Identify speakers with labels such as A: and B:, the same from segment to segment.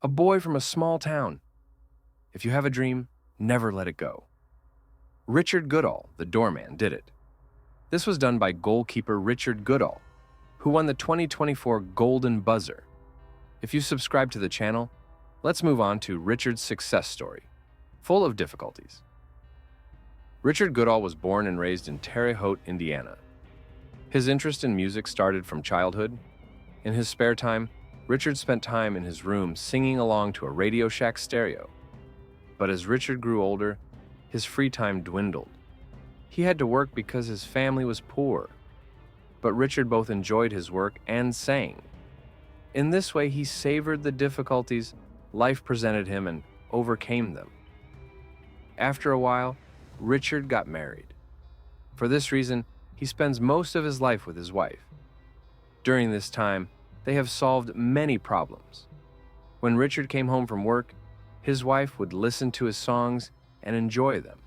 A: a boy from a small town. If you have a dream, never let it go. Richard Goodall, the doorman, did it. This was done by goalkeeper Richard Goodall, who won the 2024 Golden Buzzer. If you subscribe to the channel, let's move on to Richard's success story, full of difficulties. Richard Goodall was born and raised in Terre Haute, Indiana. His interest in music started from childhood. In his spare time, Richard spent time in his room singing along to a Radio Shack stereo. But as Richard grew older, his free time dwindled. He had to work because his family was poor. But Richard both enjoyed his work and sang. In this way, he savored the difficulties life presented him and overcame them. After a while, Richard got married. For this reason, he spends most of his life with his wife. During this time, they have solved many problems. When Richard came home from work, his wife would listen to his songs and enjoy them.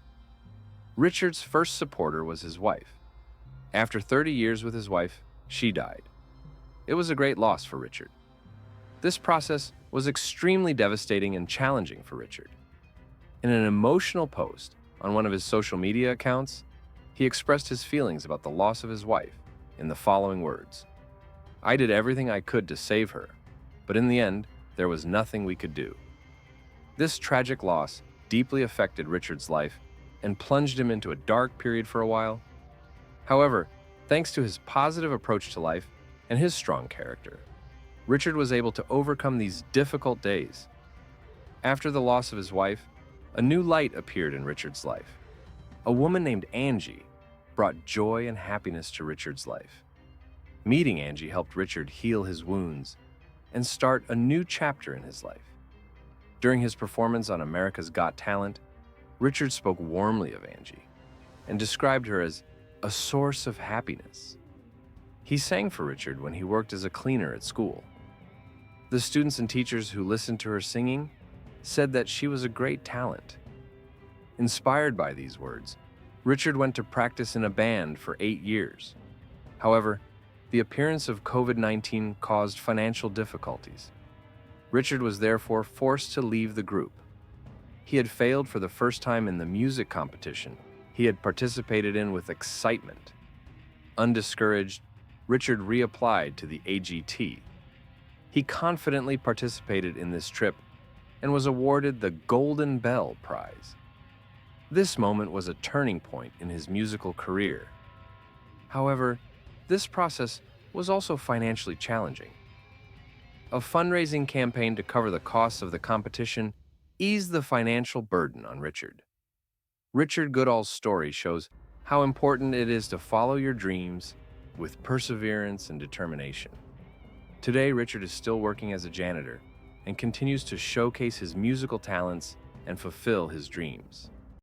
A: Richard's first supporter was his wife. After 30 years with his wife, she died. It was a great loss for Richard. This process was extremely devastating and challenging for Richard. In an emotional post on one of his social media accounts, he expressed his feelings about the loss of his wife in the following words: "I did everything I could to save her, but in the end, there was nothing we could do." This tragic loss deeply affected Richard's life and plunged him into a dark period for a while. However, thanks to his positive approach to life and his strong character, Richard was able to overcome these difficult days. After the loss of his wife, a new light appeared in Richard's life. A woman named Angie brought joy and happiness to Richard's life. Meeting Angie helped Richard heal his wounds and start a new chapter in his life. During his performance on America's Got Talent, Richard spoke warmly of Angie and described her as a source of happiness. He sang for Richard when he worked as a cleaner at school. The students and teachers who listened to her singing said that she was a great talent. Inspired by these words, Richard went to practice in a band for 8 years. However, the appearance of COVID-19 caused financial difficulties. Richard was therefore forced to leave the group. He had failed for the first time in the music competition he had participated in with excitement. Undiscouraged, Richard reapplied to the AGT. He confidently participated in this trip and was awarded the Golden Bell Prize. This moment was a turning point in his musical career. However, this process was also financially challenging. A fundraising campaign to cover the costs of the competition eased the financial burden on Richard. Richard Goodall's story shows how important it is to follow your dreams with perseverance and determination. Today, Richard is still working as a janitor and continues to showcase his musical talents and fulfill his dreams.